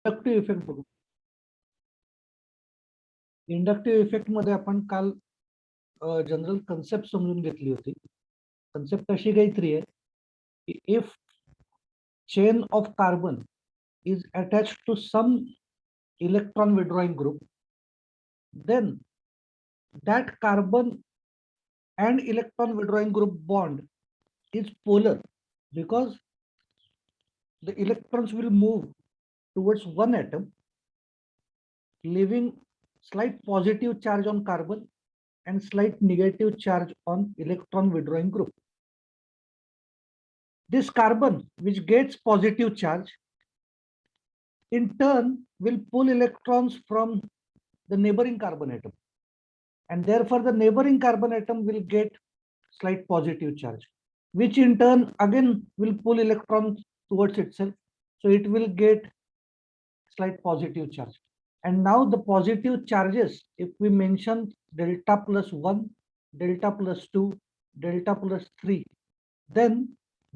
Inductive effect बघू. Inductive effect मध्ये आपण काल जनरल कन्सेप्ट समजून घेतली होती. कन्सेप्ट अशी काहीतरी आहे की if chain of carbon is attached to some electron withdrawing group, then that carbon and electron withdrawing group bond is polar because the electrons will move towards one atom, leaving slight positive charge on carbon and slight negative charge on electron withdrawing group. This carbon, which gets positive charge, in turn will pull electrons from the neighboring carbon atom, and therefore the neighboring carbon atom will get slight positive charge, which in turn again will pull electrons towards itself, so it will get slight positive charge. And now the positive charges, if we mention delta plus 1, delta plus 2, delta plus 3, then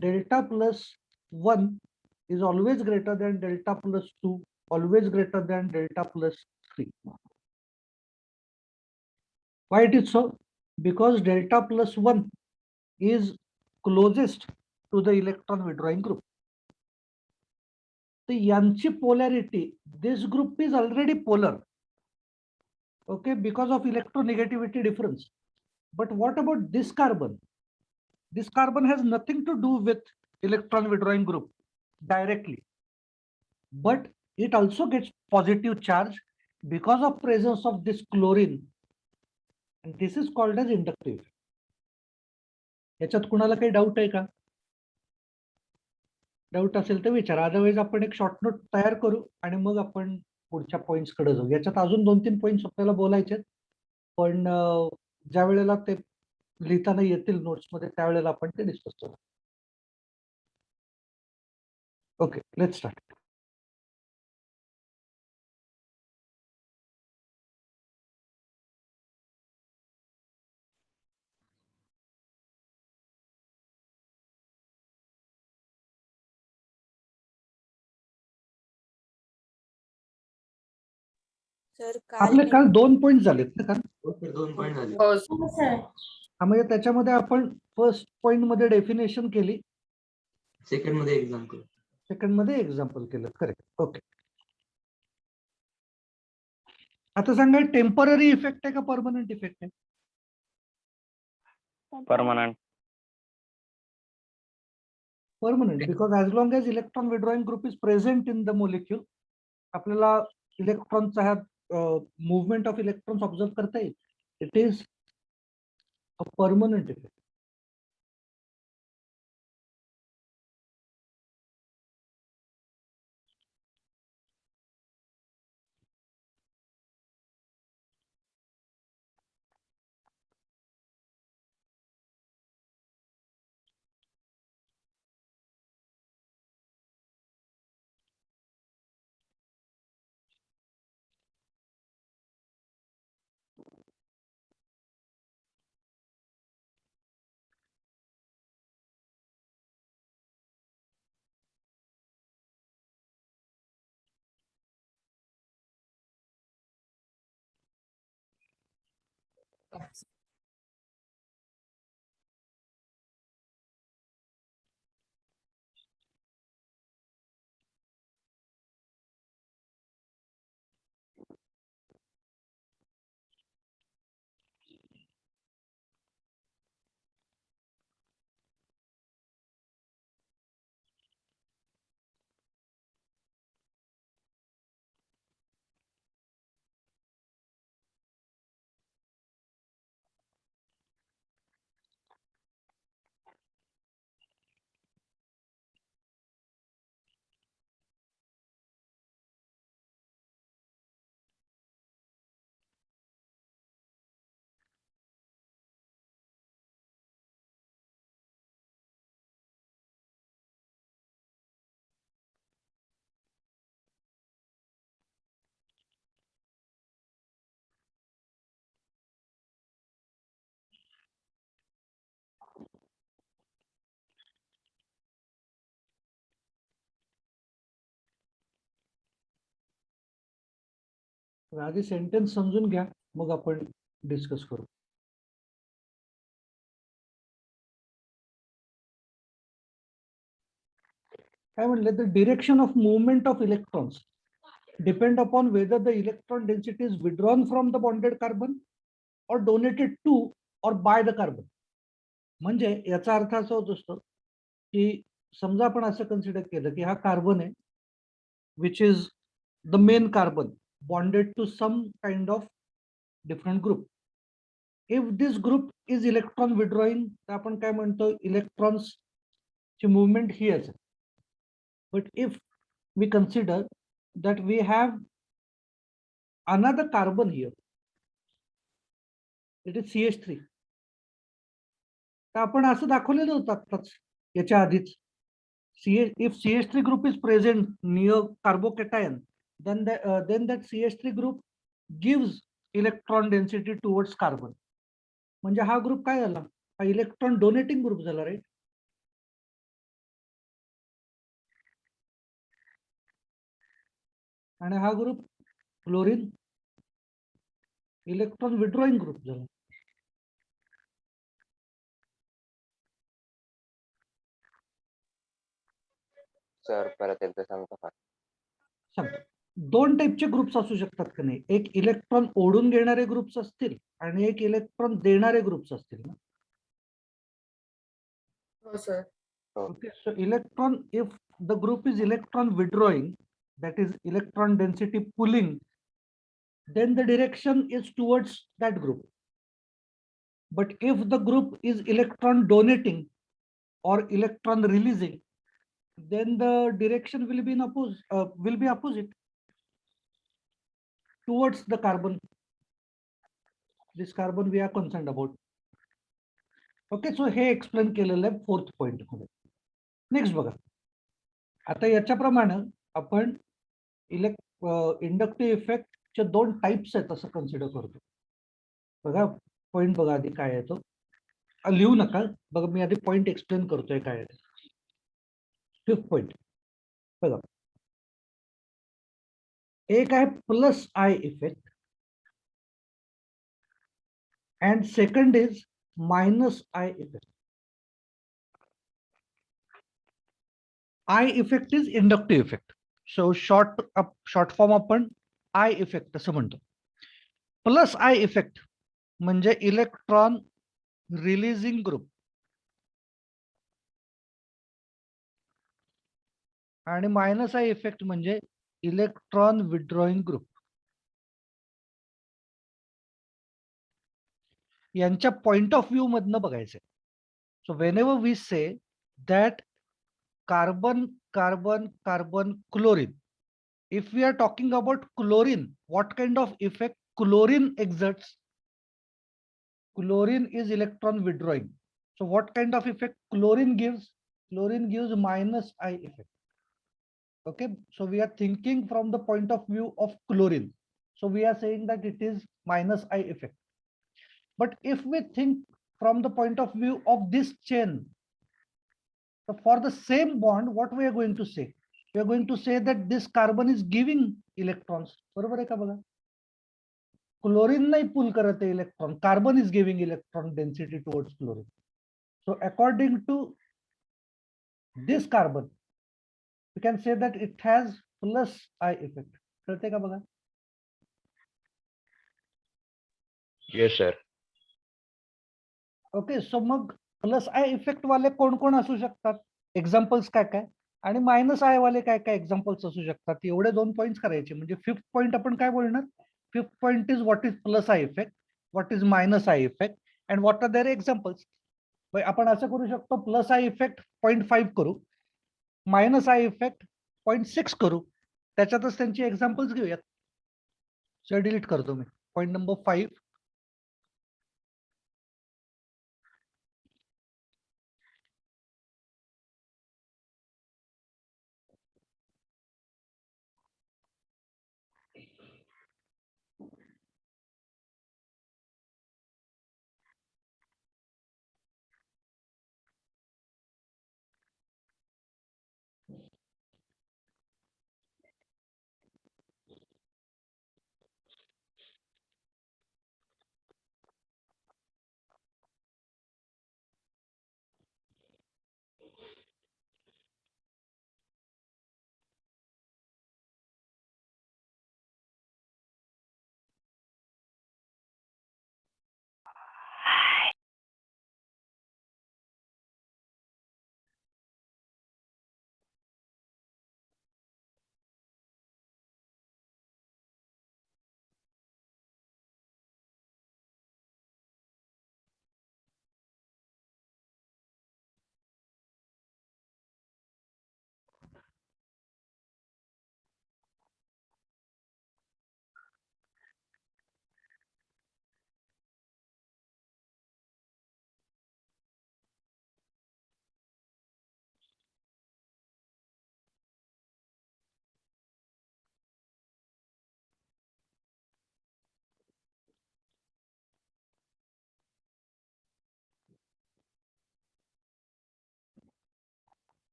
delta plus 1 is always greater than delta plus 2, always greater than delta plus 3. Why it is so? Because delta plus 1 is closest to the electron withdrawing group. The yanchi polarity, this group is already polar, okay, because of electronegativity difference. But what about this carbon? This carbon has nothing to do with electron withdrawing group directly, but it also gets positive charge because of presence of this chlorine, and this is called as inductive. याच्यात कुणाला काही doubt आहे का? Doubt असेल तर विचारा, otherwise आपण एक शॉर्ट नोट तयार करू आणि मग आपण पुढच्या पॉइंट्स कडे जाऊ. याच्यात अजून 2-3 पॉइंट्स आपल्याला बोलायचे, पण ज्या वेळेला ते लिहिताना येतील नोट्स मध्ये त्यावेळेला आपण ते डिस्कस करू. Okay, let's start. आपले काल 2 पॉइंट झालेत ना? काल 2 पॉइंट झाले. म्हणजे त्याच्यामध्ये आपण फर्स्ट पॉइंट मध्ये डेफिनेशन केली, सेकंड मध्ये एक्झाम्पल, सेकंड मध्ये एक्झाम्पल केलं. करेक्ट. ओके, आता सांगा टेम्पररी इफेक्ट आहे का परमनंट इफेक्ट आहे? Permanent. Permanent, because as long as electron withdrawing group is present in the molecule, आपल्याला इलेक्ट्रॉनचा हा मूवमेंट ऑफ इलेक्ट्रॉन्स ऑब्झर्व करता येईल. It is a permanent effect. आधी सेंटेन्स समजून घ्या, मग आपण डिस्कस करू. काय म्हणले, the direction of movement of electrons depend upon whether the electron density is withdrawn from the bonded carbon or donated to or by the carbon. म्हणजे याचा अर्थ असा होत असतो की समजा आपण असं कन्सिडर केलं की हा कार्बन आहे, which is the main carbon bonded to some kind of different group. If this group is electron withdrawing, तर आपण काय म्हणतो, इलेक्ट्रॉन्स ची मुवमेंट ही आहे. But if we consider that we have another carbon here, it is CH3. तर आपण असं दाखवलेलं होतं आत्ताच याच्या आधीच, if CH3 group is present near carbocation, then that CH3 group gives electron density towards carbon. म्हणजे हा ग्रुप काय झाला, हा इलेक्ट्रॉन डोनेटिंग ग्रुप झाला, राईट. आणि हा group chlorine electron withdrawing group झाला. सर परत एकदा सांगता का? सांगतो. दोन टाईपचे ग्रुप्स असू शकतात का नाही, एक इलेक्ट्रॉन ओढून घेणारे ग्रुप्स असतील आणि एक इलेक्ट्रॉन देणारे ग्रुप्स असतील ना. हो sir. Okay, so electron, if the group is electron withdrawing, that is electron density pulling, then the direction is towards that group. But if the group is electron donating or electron releasing, then the direction will be opposite towards the carbon. This carbon we are concerned about. Okay, so हे explain केलेलं आहे fourth point मध्ये. Next बघा, आता याच्याप्रमाणे आपण inductive इफेक्टचे दोन types आहेत असं कन्सिडर करतो. बघा पॉइंट बघा आधी काय आहे तो, लिहू नका, बघा मी आधी पॉइंट एक्सप्लेन करतोय काय आहे. फिफ्थ पॉइंट बघा, एक आहे plus I effect and second is minus I effect. I effect is inductive effect, so short form आपण आय इफेक्ट असं म्हणतो. प्लस आय इफेक्ट म्हणजे इलेक्ट्रॉन रिलीजिंग ग्रुप आणि मायनस आय इफेक्ट म्हणजे इलेक्ट्रॉन विड्रॉइंग ग्रुप. यांच्या point of view मधनं बघायचं. So whenever we say that carbon carbon carbon chlorine, if we are talking about chlorine, what kind of effect chlorine exerts? Chlorine is electron withdrawing. So what kind of effect chlorine gives? Chlorine gives minus I effect. Okay, so we are thinking from the point of view of chlorine. So we are saying that it is minus I effect. But if we think from the point of view of this chain, so for the same bond, what we are going to say? We are going to say that this carbon is giving electrons. बरोबर आहे का बघा? Chlorine नाही pull करत आहे electron, carbon is giving electron density towards chlorine. So according to this carbon we can say that it has plus I effect. कळते का बघा? Yes sir. ओके, सो मग प्लस आय इफेक्ट वाले कोण कोण असू शकतात, एक्झाम्पल्स काय काय, आणि मायनस आय वाले काय काय एक्झाम्पल्स असू शकतात. एवढे दोन पॉइंट्स करायचे. म्हणजे फिफ्थ पॉइंट आपण काय बोलणार, fifth point is what is plus I effect, what is minus I effect and what are their examples. आपण असं करू शकतो, प्लस आय इफेक्ट 0.5 करू, मायनस आय इफेक्ट 0.6 करू, त्याच्यातच त्यांची एक्झाम्पल्स घेऊयात. सर डिलीट करतो मी पॉइंट नंबर 5.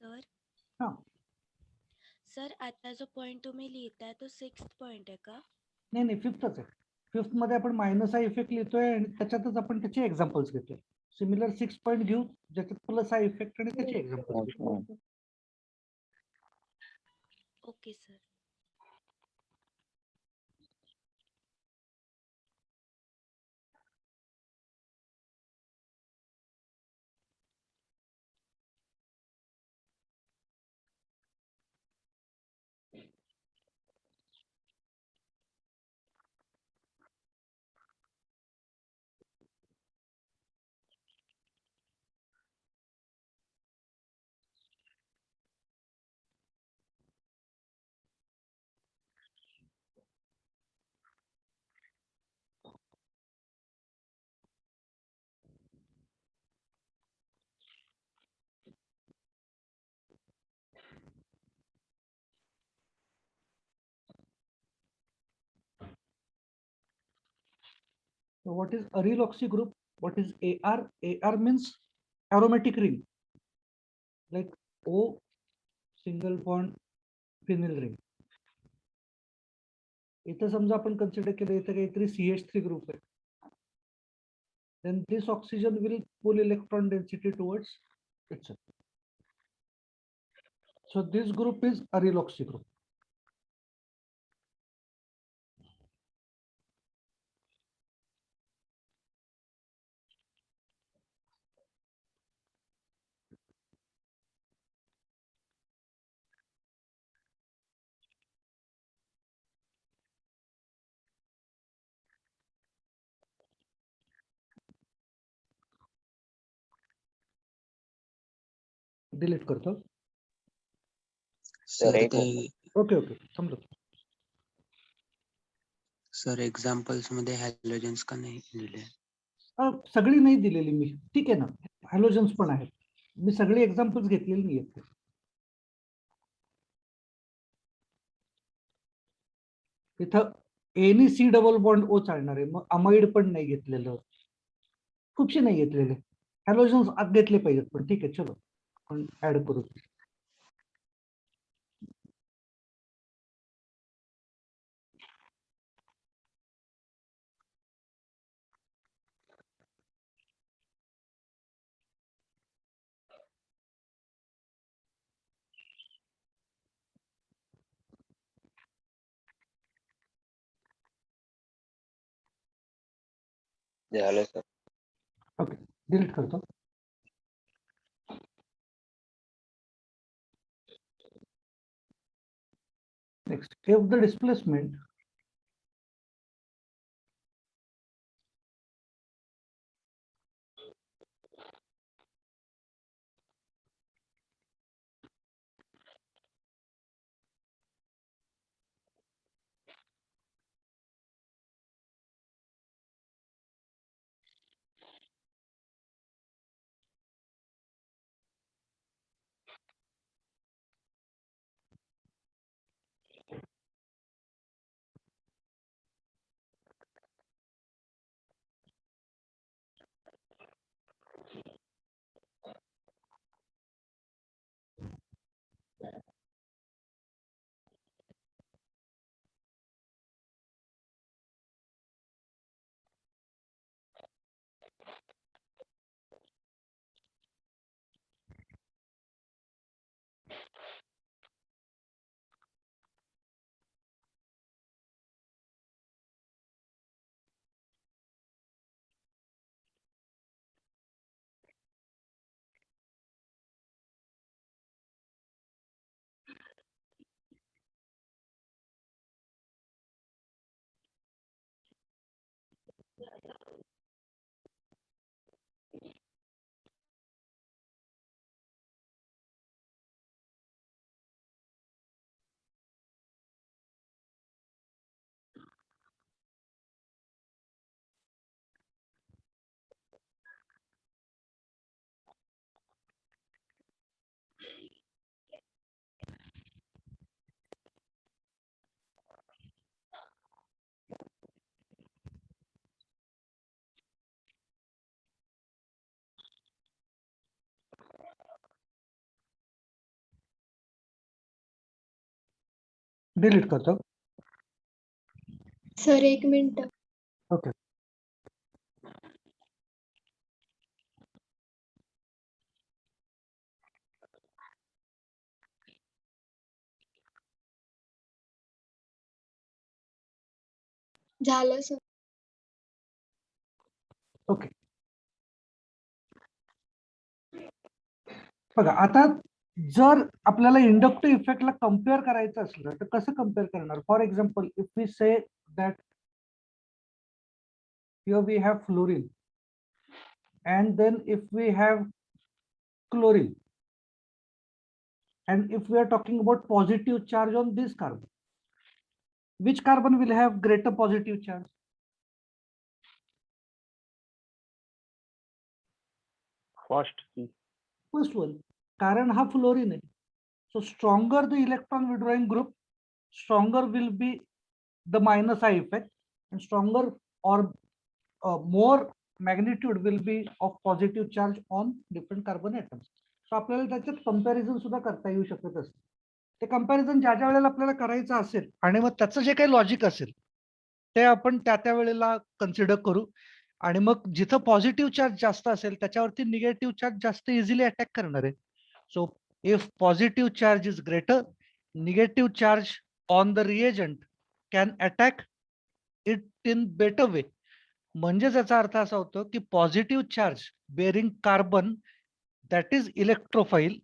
सर हा सर आता जो पॉइंट तुम्ही लिहिताय तो 6th पॉइंट आहे का? नाही फिफ्थच आहे. फिफ्थ मध्ये आपण मायनस हा इफेक्ट लिहितोय आणि त्याच्यातच आपण त्याचे एक्झाम्पल्स घेतोय. सिमिलर 6 पॉईंट घेऊ ज्याच्यात प्लस हा इफेक्ट आणि त्याचे एक्झाम्पल्स घेऊ. Okay sir. So what is aryloxy group? What is AR? AR means aromatic ring, like O single bond phenyl ring. इथं समजा आपण कन्सिडर केलं इथं काहीतरी CH3 ग्रुप आहे. Then this oxygen will pull electron density towards itself. So this group is aryloxy group. Delete करतो. Sir एक ते ओके समजतो. सर एक्झाम्पल्स मध्ये हॅलोजन्स का नाही दिले? सगळी नाही दिलेली मी. ठीक आहे ना, हॅलोजन्स पण आहेत. मी सगळे एक्झाम्पल्स घेतलेली नाही आहेत. इथं any C double bond O चालणार आहे. मग अमाइड पण नाही घेतलेलं, खूपशे नाही घेतलेले. हॅलोजन्स आत घेतले पाहिजेत, पण ठीक आहे चलो आपण ऍड करू. झालं सर. ओके डिलीट करतो. Next, if the displacement delete करतो. Sir 1 minute. ओके. झालं सर. ओके. बघा आता जर आपल्याला इंडक्टिव्ह इफेक्टला कम्पेअर करायचं असलं तर कसं कम्पेअर करणार? For example if we say that here we have fluorine and then if we have chlorine and if we are talking about positive charge on this carbon, which carbon will have greater positive charge? First one, कारण हा fluorine आहे. So stronger the electron withdrawing group, stronger will be the minus I effect, and stronger or more magnitude will be of positive charge on different carbon atoms. So आपल्याला त्याच्यात comparison सुद्धा करता येऊ शकत असते. ते कंपॅरिझन ज्या ज्या वेळेला आपल्याला करायचं असेल आणि मग त्याचं जे काही लॉजिक असेल ते आपण त्या वेळेला कन्सिडर करू आणि मग जिथं पॉझिटिव्ह चार्ज जास्त असेल त्याच्यावरती निगेटिव्ह चार्ज जास्त इझिली अटॅक करणार आहे. So if positive charge is greater, negative charge on the reagent can attack it in better way. म्हणजे याचा अर्थ असा होतो की positive charge bearing carbon that is electrophile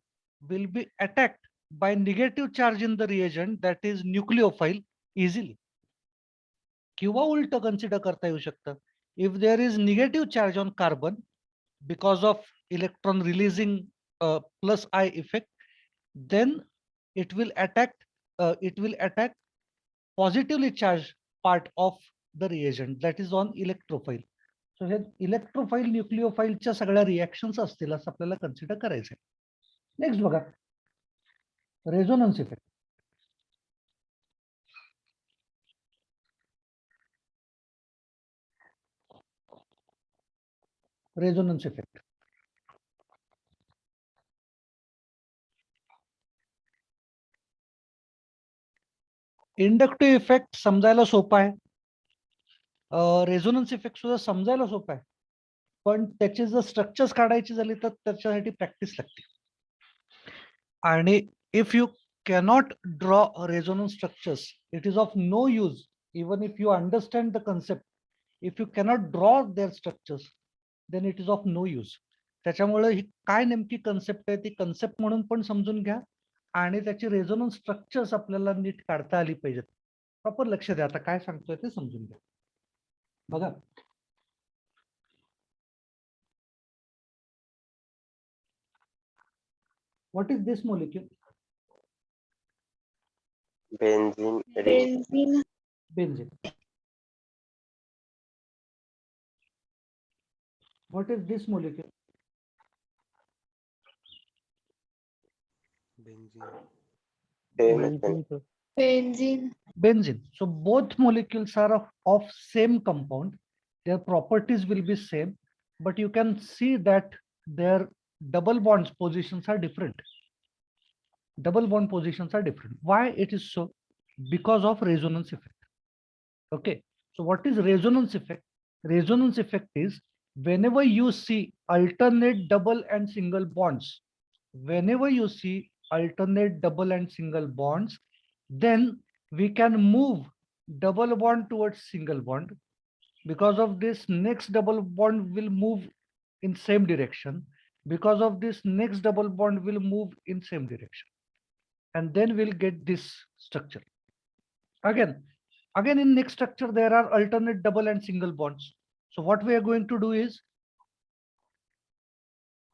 will be attacked by negative charge in the reagent that is nucleophile easily. किंवा उलट consider करता येऊ शकतं. If there is negative charge on carbon because of electron releasing plus I effect, then it will attack positively charged part of the reagent that is on electrophile. So हे electrophile न्यूक्लिओफाइलच्या सगळ्या reactions असतील असं आपल्याला consider करायचंय. Next बघा, resonance effect. Resonance effect inductive effect समजायला सोपा आहे, रेझोनन्स इफेक्ट सुद्धा समजायला सोपा आहे, पण त्याचे जर स्ट्रक्चर्स काढायची झाली तर त्याच्यासाठी प्रॅक्टिस लागते. आणि if you cannot draw resonance structures, it is of no use even if you understand the concept. If you cannot draw their structures, then it is of no use. त्याच्यामुळे ही काय नेमकी concept आहे ती concept म्हणून पण समजून घ्या आणि त्याची रेझोनन्स स्ट्रक्चर्स आपल्याला नीट काढता आली पाहिजेत. प्रॉपर लक्ष द्या, आता काय सांगतोय ते समजून घ्या. बघा, what is this molecule? Benzene ring. Benzene. Benzene. What is this molecule? Benzene. Benzene. Benzene. So both molecules are of same compound. Their properties will be same, but you can see that their double bonds positions are different. Double bond positions are different. Why it is so? Because of resonance effect. Okay. So what is resonance effect? Resonance effect is whenever you see alternate double and single bonds, whenever you see alternate double and single bonds, then we can move double bond towards single bond. Because of this, next double bond will move in same direction. Because of this, next double bond will move in same direction. And then we'll get this structure. Again in next structure, there are alternate double and single bonds. So what we are going to do is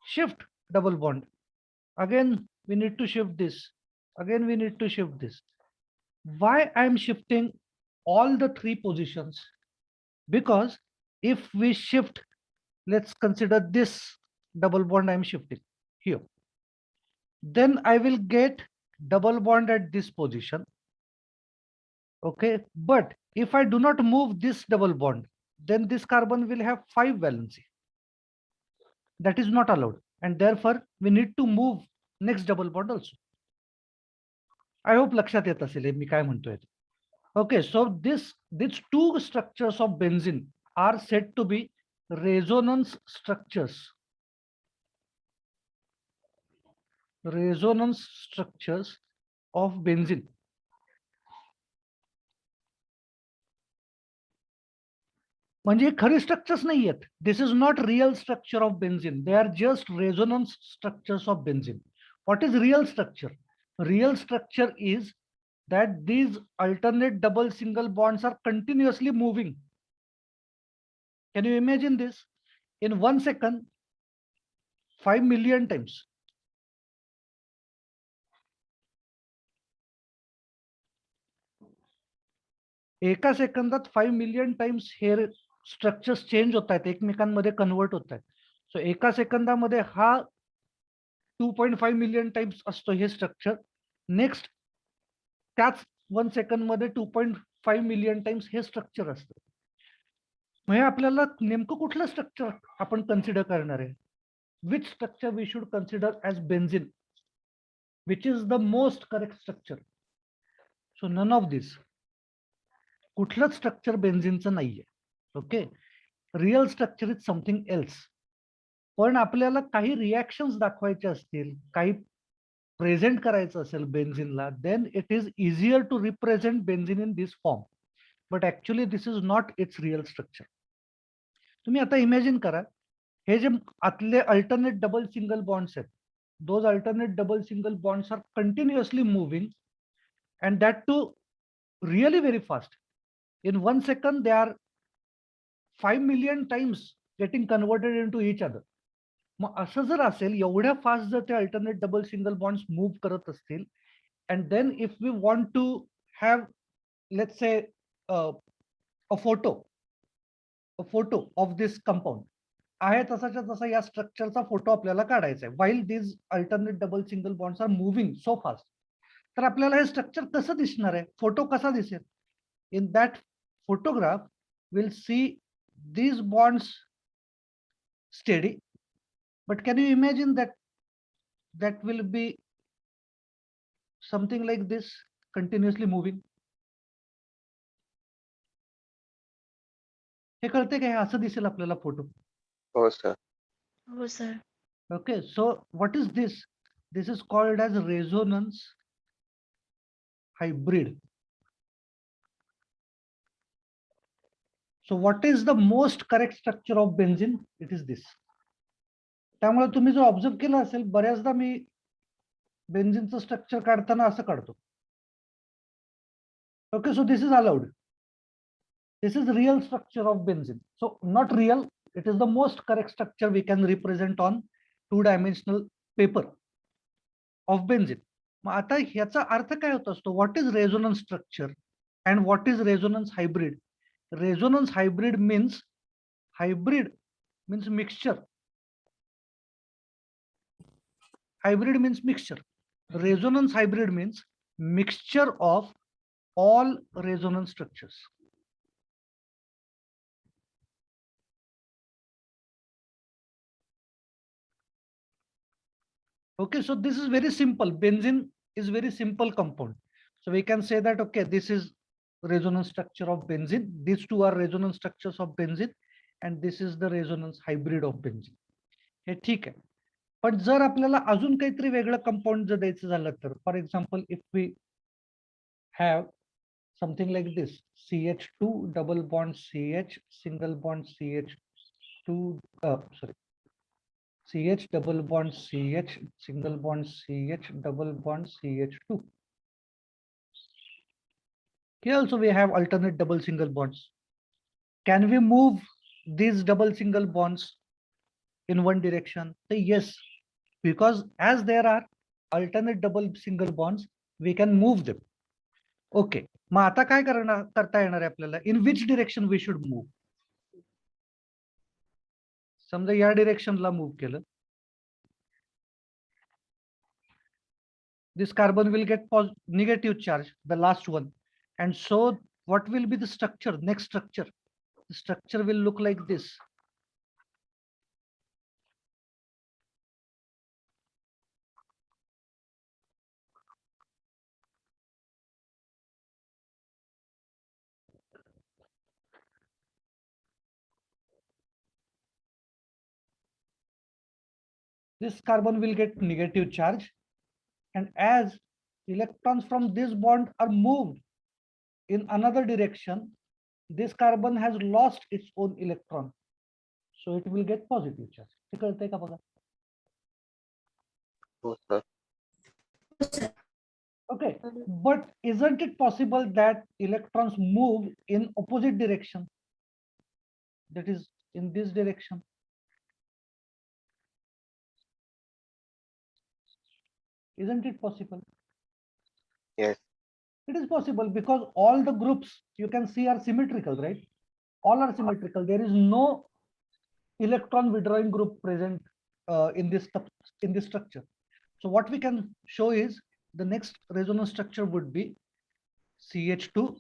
shift double bond. Again, we need to shift this. Again, we need to shift this. Why I am shifting all the three positions? Because if we shift, let's consider this double bond I am shifting here. Then I will get double bond at this position. Okay, but if I do not move this double bond, then this carbon will have 5 valency. That is not allowed, and therefore we need to move next double bond also. I hope लक्षात येत असेल हे मी काय म्हणतोय. Okay, so these two structures of benzene are said to be resonance structures. Resonance structures of benzene. म्हणजे खरी structures नाही आहेत. This is not real structure of benzene. They are just resonance structures of benzene. What is real structure? Real structure is that these alternate double single bonds are continuously moving. Can you imagine this? In 1 second, 5 million times. एका सेकंदात 5 million times हे structures change होत आहेत, एकमेकांमध्ये convert होत आहेत. सो एका सेकंदामध्ये हा 2.5 million times असतो हे स्ट्रक्चर. नेक्स्ट त्याच 1 सेकंद मध्ये 2.5 मिलियन टाइम्स हे स्ट्रक्चर असतं. म्हणजे आपल्याला नेमकं कुठलं स्ट्रक्चर आपण कन्सिडर करणार आहे? Which structure we should consider as benzene, which is the most correct structure? So none of this. कुठलंच स्ट्रक्चर बेन्झिनचं नाहीये. Okay, real structure is something else. पण आपल्याला काही रिॲक्शन्स दाखवायचे असतील, काही प्रेझेंट करायचं असेल बेन्झिनला, then it is easier to represent benzene in this form. But actually this is not its real structure. तुम्ही आता इमॅजिन करा, हे जे आतले अल्टरनेट डबल सिंगल बॉन्ड्स आहेत, those alternate double single bonds are continuously moving and that too really very fast. In 1 second, they are 5 million times getting converted into each other. मग असं जर असेल, एवढ्या फास्ट जर ते alternate double single bonds move करत असतील, and then if we want to have let's say a photo of this compound आहे, तसाच्या तसा या स्ट्रक्चरचा फोटो आपल्याला काढायचा आहे, while this alternate double single bonds are moving so fast. तर आपल्याला हे स्ट्रक्चर कसं दिसणार आहे? फोटो कसा दिसेल? In that photograph, we'll see these bonds steady, but can you imagine that will be something like this continuously moving? हे कळते का? हे असं दिसेल आपल्याला फोटो. हो सर. हो sir. Okay, so what is this? This is called as resonance hybrid. So what is the most correct structure of benzene? It is this. त्यामुळे तुम्ही जो ऑब्झर्व केला असेल, बऱ्याचदा मी बेन्झिनचं स्ट्रक्चर काढताना असं काढतो. Okay, so this is allowed. This is real structure of benzene. So not real, it is the most correct structure we can represent on 2-dimensional paper of benzene. मग आता ह्याचा अर्थ काय होत असतो? What is resonance structure and what is resonance hybrid? Resonance hybrid means mixture. Hybrid means mixture. Resonance hybrid means mixture of all resonance structures. Okay, so this is very simple. Benzene is very simple compound. So we can say that, okay, this is resonance structure of benzene. These two are resonance structures of benzene, and this is the resonance hybrid of benzene. हे ठीक आहे. पण जर आपल्याला अजून काहीतरी वेगळं compound जर द्यायचं झालं तर, for example, if we have something like this, CH2 double bond CH single bond CH2 sorry, CH double bond CH single bond CH double bond CH2. Here also we have alternate double single bonds. Can we move these double single bonds in one direction? Say yes, because as there are alternate double single bonds, we can move them. Okay, मग आता काय करता येणार आहे आपल्याला? In which direction we should move? समजा या डिरेक्शनला move केलं, this carbon will get negative charge, the last one. And so what will be the structure, next structure? The structure will look like this. this carbon will get negative charge. And as electrons from this bond are moved in another direction, this carbon has lost its own electron. So it will get positive charge. हे कळतंय का बघा? हो sir. Okay, but isn't it possible that electrons move in opposite direction? That is in this direction. Isn't it possible? Yes. It is possible because all the groups you can see are symmetrical, right? All are symmetrical. There is no electron withdrawing group present in this structure. So what we can show is the next resonance structure would be CH2.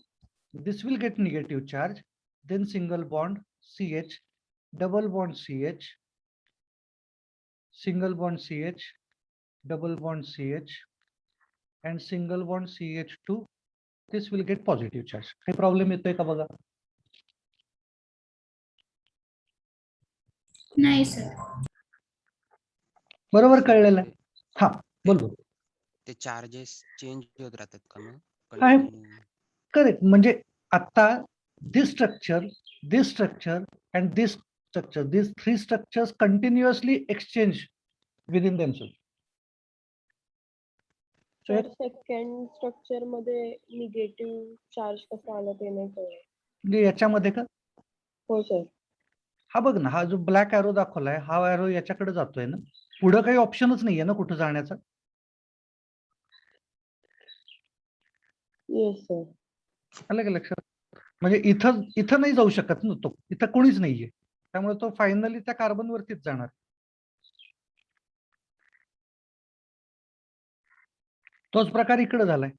This will get negative charge, then single bond CH, double bond CH, single bond CH, double bond CH, and single bond CH2. This will get positive charge. काही problem येतोय का बघा? नाही sir. बरोबर कळलेलं आहे. हा बोल बोल. ते चार्जेस चेंज होत राहतात का मग? आहे. Continue. करेक्ट. म्हणजे आता this structure and this structure, these three structures continuously exchange within themselves. So sir second structure मध्ये निगेटिव्ह चार्ज कसा आला ते नाही कळलं. म्हणजे याच्यामध्ये का? हो सर. हा बघ ना, हा जो ब्लॅक एरो दाखवलाय हा एरो याच्याकडे जातोय ना. पुढे काही ऑप्शनच नाहीये ना कुठे जाण्याचा. Yes sir. आलं का लक्षात? म्हणजे इथं नाही जाऊ शकत ना तो. इथं कोणीच नाहीये. त्यामुळे तो फायनली त्या कार्बन वरतीच जाणार. तोच प्रकार इकडे झालाय.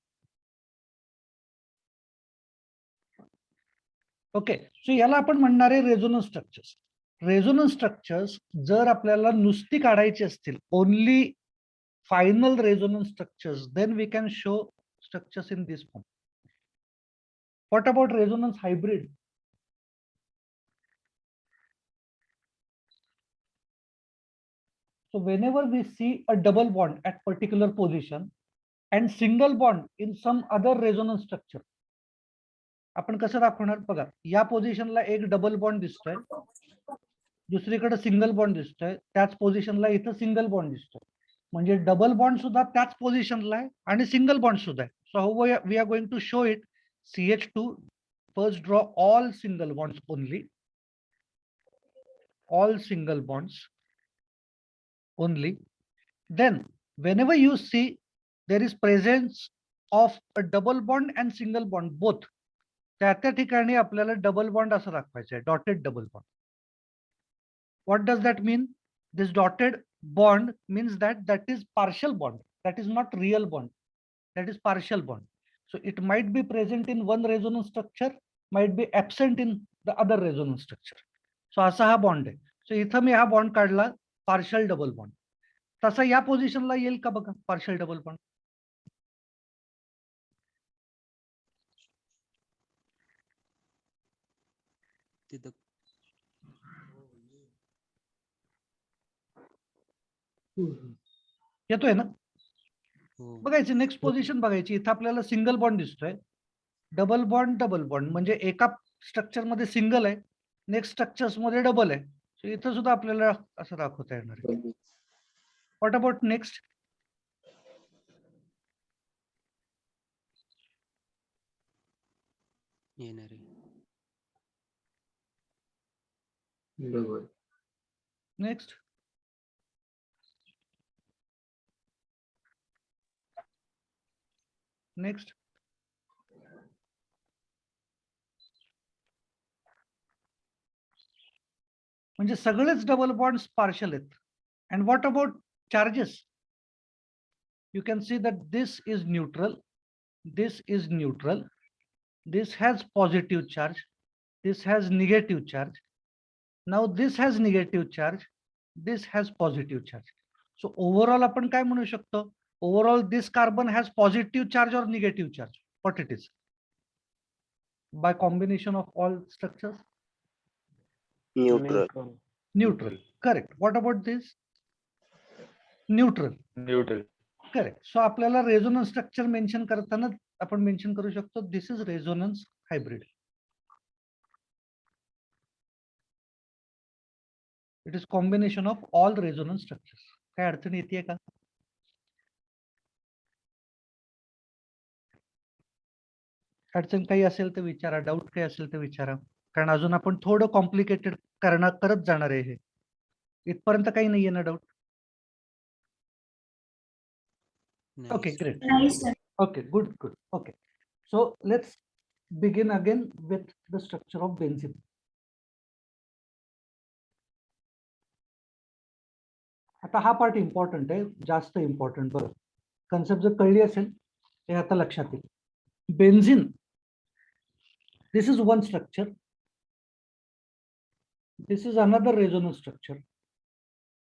ओके, सो याला आपण म्हणणार आहे रेझोनन्स स्ट्रक्चर्स. रेझोनन्स स्ट्रक्चर्स जर आपल्याला नुसती काढायची असतील, only final resonance structures, then we can show structures in this form. What about resonance hybrid? So whenever we see a double bond at particular position and single bond in some other resonance structure, आपण कसं दाखवणार बघा. या पोझिशनला एक double bond दिसतोय, दुसरीकडे single bond दिसतोय, त्याच पोझिशनला इथं सिंगल बॉन्ड दिसतोय. म्हणजे डबल बॉन्ड सुद्धा त्याच पोझिशनला आहे आणि सिंगल बॉन्ड सुद्धा आहे. So how we are going to show it. CH2, first draw all single bonds only, all single bonds only. Then whenever you see there is presence of a double bond and single bond both, त्या ठिकाणी आपल्याला double bond असं दाखवायचं आहे, dotted double bond. What does that mean? This dotted bond means that is partial bond. That is not real bond. That is partial bond. So it might be present in one resonance structure, might be absent in the other resonance structure. So असा हा bond आहे. सो इथं मी हा bond काढला, partial double bond. तसा या पोझिशनला येईल का बघा पार्शियल डबल बॉन्ड? तिथं येतोय ना? हो. बघायची नेक्स्ट पोझिशन बघायची. इथं आपल्याला सिंगल बॉन्ड दिसतोय, डबल बॉन्ड म्हणजे एका स्ट्रक्चर मध्ये सिंगल आहे, नेक्स्ट स्ट्रक्चर्स मध्ये डबल आहे. सो इथं सुद्धा आपल्याला असं दाखवता येणार आहे. What about next? येणार आहे. बरोबर. नेक्स्ट. नेक्स्ट. म्हणजे सगळेच डबल बॉन्ड्स पार्शियल आहेत. And what about charges? You can see that this is neutral, this is neutral, this has positive charge, this has negative charge. Now this has negative charge, this has positive charge. So overall आपण काय म्हणू शकतो? Overall this carbon has positive charge or negative charge? What it is? By combination of all structures? Neutral. Neutral. Correct. What about this? Neutral. Neutral. Correct. So आपल्याला resonance structure mention करताना आपण mention करू शकतो this is resonance hybrid. It is combination of all resonance structures. काय अडचण येते का? अडचण काही असेल तर विचारा, डाऊट काही असेल तर विचारा, कारण अजून आपण थोडं कॉम्प्लिकेटेड करत जाणार आहे. हे इथपर्यंत काही नाहीये ना डाऊट? नाही Okay, sir. great. Okay, good. Okay. So let's begin again with the structure of benzene. आता हा पार्ट इम्पॉर्टंट आहे, जास्त इम्पॉर्टंट. बरं, कन्सेप्ट जर कळली असेल हे आता लक्षात येईल. Benzene, this is one structure. This is another resonance structure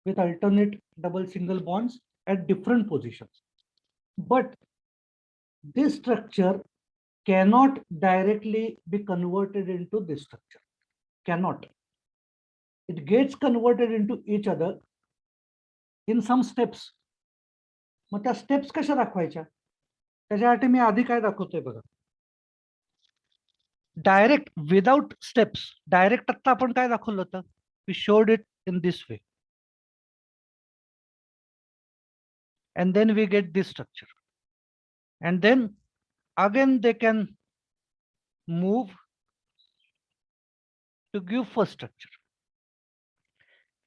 with alternate double single bonds at different positions. But this structure cannot directly be converted into this structure. Cannot. It gets converted into each other in some steps. मग त्या steps कशा दाखवायच्या? त्याच्यासाठी मी आधी काय दाखवतोय बघा. Direct without steps. Direct आता आपण काय दाखवलं होतं? We showed it in this way. And then we get this structure. And then again they can move to give first structure.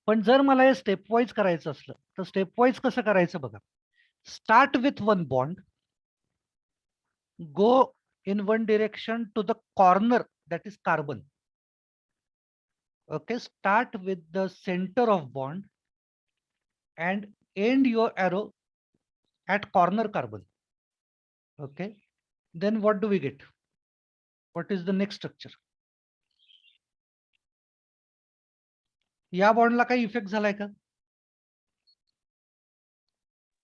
पण जर मला हे स्टेप वाईज करायचं असलं तर स्टेप वाईज कसं करायचं बघा. Start with one bond, go in one direction to the corner that is carbon. Okay, start with the center of bond and end your arrow at corner carbon. Okay, then what do we get? What is the next structure? या बॉन्डला काही effect झालाय का?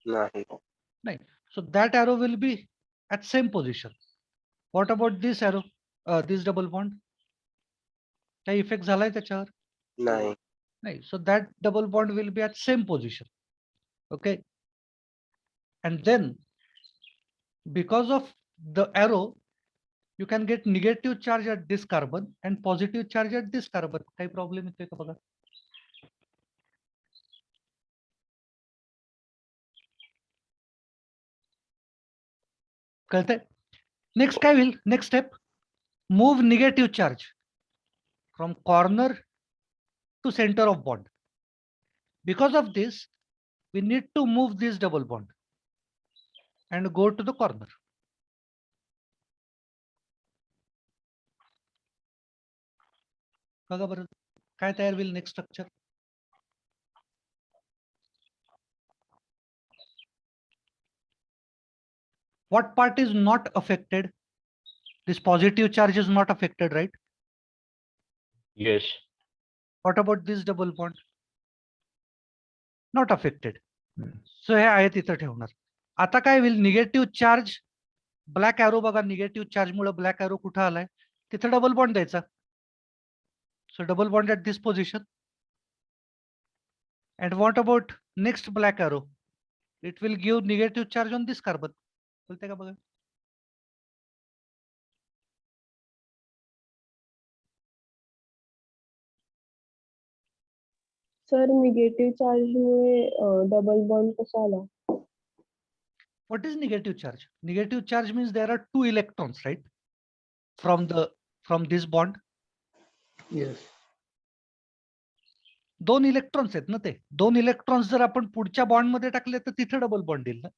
नाही. नाही. So that arrow will be at same position. What about this arrow? This double bond? काही effect झालाय त्याच्यावर? नाही. नाही. So that double bond will be at same position. Okay. And then because of the arrow, you can get negative charge at this carbon and positive charge at this carbon. काही problem येतोय का बघा? कळतंय? Next काय होईल? Next step, move negative charge from corner to centre of bond. Because of this, we need to move this double bond and go to the corner. बघा बरं काय तयार होईल next structure. What part is not affected? This positive charge is not affected, right? Yes. What about this double bond? Not affected. So हे आहे तिथं ठेवणार. आता काय होईल? निगेटिव्ह चार्ज, ब्लॅक एरो बघा, निगेटिव्ह चार्ज मुळे ब्लॅक एरो कुठं आलाय? तिथं डबल बॉन्ड द्यायचा. So double bond at this position. And what about next black arrow? It will give negative charge on this carbon. बोलते का बघा? सर निगेटिव्ह चार्ज मुळे double bond कसा आला? What is negative charge? Negative charge means there are two electrons, right? From this bond. Yes. दोन electrons आहेत ना ते. दोन इलेक्ट्रॉन्स जर आपण पुढच्या बॉन्ड मध्ये टाकले तर तिथे डबल बॉन्ड येईल ना.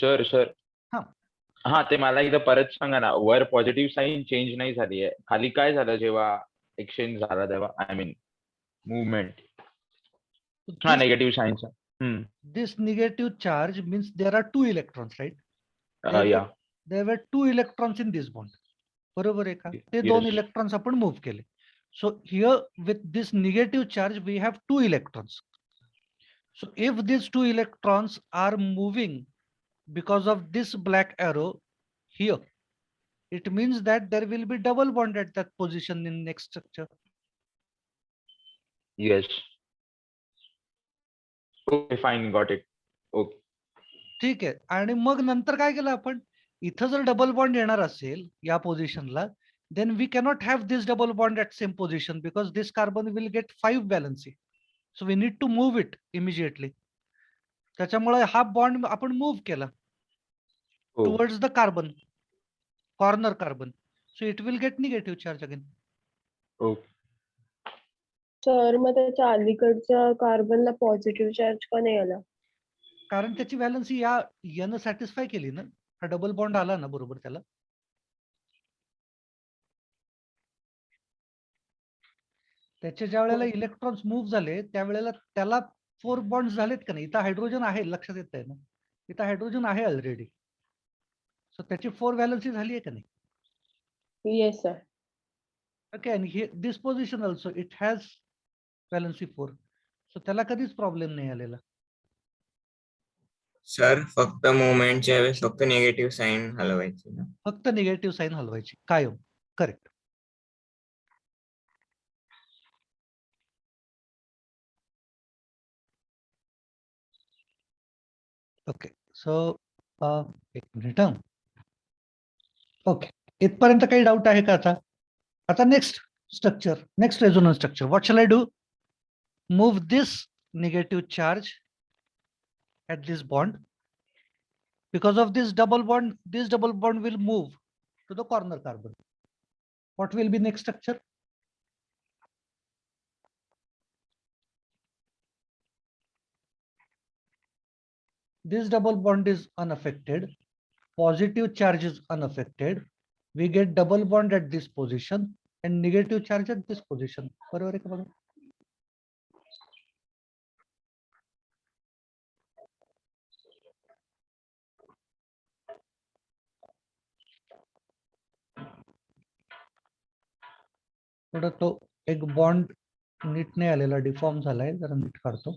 सर हा. हा ते मला एकदा परत सांगा ना. वर पॉझिटिव्ह साईन चेंज नाही झाली आहे, खाली काय झालं जेव्हा एक्सचेंज झाला तेव्हा? I mean movement. हा negative साईनचा. This negative charge means there are two electrons, right? या. There were two electrons in this bond. बरोबर आहे का? ते दोन इलेक्ट्रॉन्स आपण मूव्ह केले. So here with this negative charge we have two electrons. So if these two electrons are moving because of this black arrow here, it means that there will be double bond at that position in next structure. Yes. Okay, fine, got it. Okay. ठीक आहे. आणि मग नंतर काय केलं आपण, इथं जर double bond येणार असेल या पोझिशनला, then we cannot have this double bond at same position because this carbon will get 5 valency. So we need to move it immediately. त्याच्यामुळे हा बॉन्ड आपण मूव्ह केला हो. towards the carbon, corner carbon. So it will get negative charge again. Okay. Sir मग त्याच्या अलीकडच्या कार्बनला positive charge का नाही आला? कारण त्याची व्हॅलन्सी या यानं सॅटिस्फाय केली ना, हा डबल बॉन्ड आला ना बरोबर त्याला. त्याचे ज्या वेळेला इलेक्ट्रॉन्स मूव्ह झाले त्यावेळेला त्याला 4 बॉन्ड झालेत का नाही. इथं हायड्रोजन आहे, लक्षात येत आहे ना, इथं हायड्रोजन आहे ऑलरेडी. सो त्याची 4 व्हॅलन्सी झाली आहे का नाही. Yes sir. ओके. आणि हे this position also it has valency 4. So त्याला कधीच प्रॉब्लेम नाही आलेला. सर फक्त मुवमेंटच्या वेळेस फक्त निगेटिव्ह साईन हलवायची ना. फक्त निगेटिव्ह साईन हलवायची कायम. करेक्ट. ओके. सो एक मिनिट. ओके, इथपर्यंत काही डाऊट आहे का आता. आता next structure, next resonance structure. What shall I do. Move this negative charge at this bond. Because of this double bond will move to the corner carbon. What will be next structure. This double bond is unaffected, positive charge is unaffected. We get double bond at this position and negative charge at this position. बरोबर आहे का बघा. थोडं तो एक bond NEET नाही आलेला, deform झालाय, जरा नीट काढतो.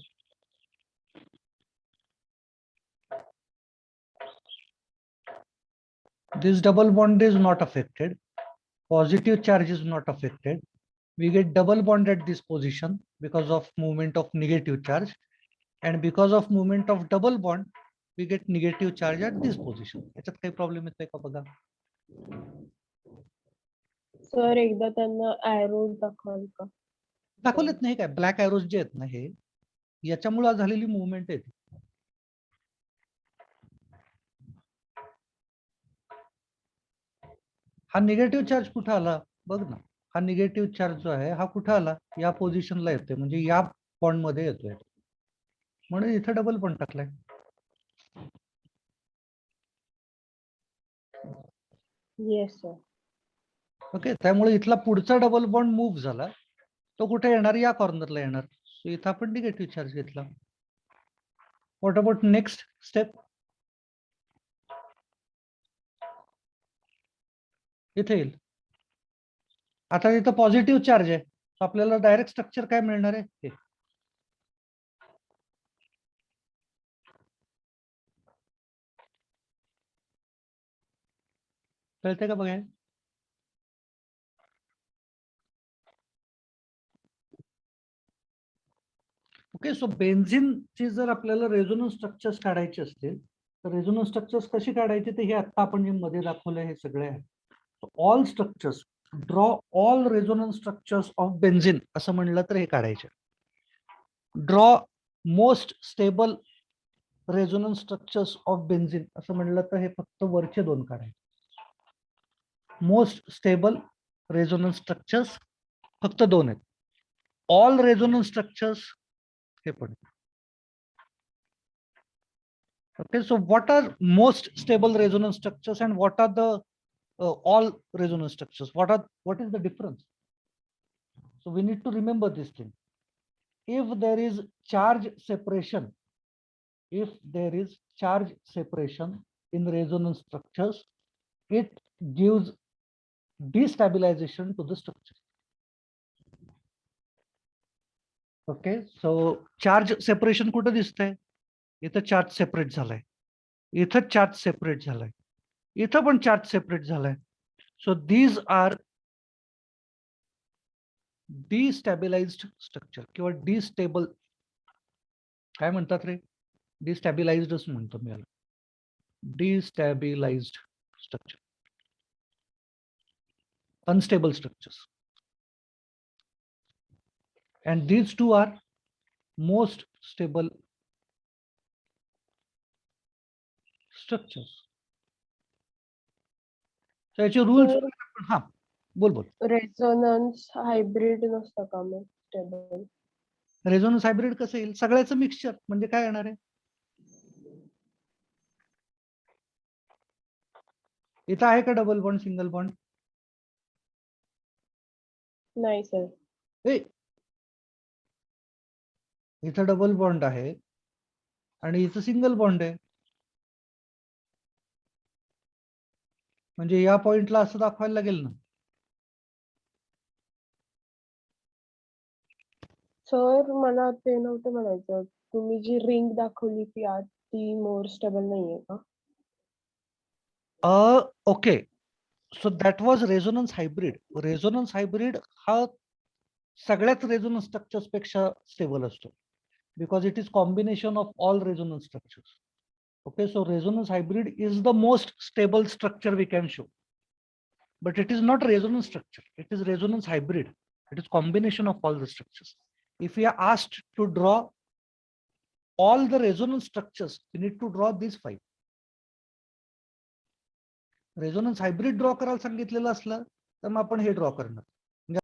This double bond is not affected, positive charge is not affected. We get double bond at this position because of movement of negative charge, and because of movement of double bond we get negative charge at this position. याच्यात काही problem येतोय का बघा. Sir एकदा त्यांना arrow दाखवाल का? दाखवलेत नाही काय, ब्लॅक एरोज जे आहेत ना हे याच्यामुळे झालेली मुवमेंट आहे. हा निगेटिव्ह चार्ज कुठं आला बघ ना. हा निगेटिव्ह चार्ज जो आहे हा कुठं आला, या पोझिशनला येतोय, म्हणजे या बॉन्ड मध्ये येतोय, म्हणून इथं डबल बॉन्ड टाकलाय. Yes sir. ओके. त्यामुळे इथला पुढचा डबल बॉन्ड मूव्ह झाला, तो कुठे येणार, या कॉर्नरला येणार. सो इथं आपण निगेटिव्ह चार्ज घेतला. What about next step. इथे येईल. आता इथं पॉझिटिव्ह चार्ज आहे, आपल्याला डायरेक्ट स्ट्रक्चर काय मिळणार आहे हे. कळते का बघा. ओके. सो बेन्झिनची जर आपल्याला रेझोनन्स स्ट्रक्चर्स काढायचे असतील तर रेझोनन्स स्ट्रक्चर्स कशी काढायची ते हे आता आपण जे मध्ये दाखवलंय हे सगळे आहे. All structures, draw all resonance structures of benzene असं म्हणलं तर हे काढायचे. Draw most stable resonance structures of benzene असं म्हणलं तर हे फक्त वरचे दोन काढायचे. मोस्ट स्टेबल रेझोनन्स स्ट्रक्चर्स फक्त दोन आहेत. ऑल रेझोनन्स स्ट्रक्चर्स हे पण. Okay, so what are most stable resonance structures and what are the all resonance structures? What is the difference? So we need to remember this thing. If there is charge separation, in resonance structures, it gives destabilization to the structure. Okay, so charge separation कुठे दिसतंय. इथं charge separate झालाय, इथं charge separate झालाय, इथं पण charge separate झालाय. So these are destabilized structure किंवा डिस्टेबल काय म्हणतात रे, डिस्टॅबिलाइज्डच म्हणतो मी याला, डिस्टॅबिलाइज्ड structure, unstable structures, and these two are most stable structures. So याचे rules, हा बोल बोल. रेझोनन्स हायब्रिड नसतं का मग स्टेबल? रेझोनन्स हायब्रिड कसं येईल, सगळ्याचं मिक्सचर म्हणजे काय येणार आहे, इथं आहे का डबल बॉन्ड सिंगल बॉन्ड, नाही सर. इथं डबल बॉन्ड आहे आणि इथं सिंगल बॉन्ड आहे, म्हणजे या पॉइंटला असं दाखवायला लागेल ना. सर मला ते नव्हतं म्हणायचं, तुम्ही जी रिंग दाखवली ती आत ती मोर स्टेबल नाहीये का? Okay, so that was resonance hybrid. Resonance hybrid हा सगळ्याच रेझोनन्स स्ट्रक्चर्स पेक्षा स्टेबल असतो, because it is combination of all resonance structures. Okay, so resonance hybrid is the most stable structure we can show, but it is not resonance structure, it is resonance hybrid, it is combination of all the structures. If we are asked to draw all the resonance structures, we need to draw these 5. Resonance hybrid draw करायला सांगितलेलं असलं तर मग आपण हे draw करणार.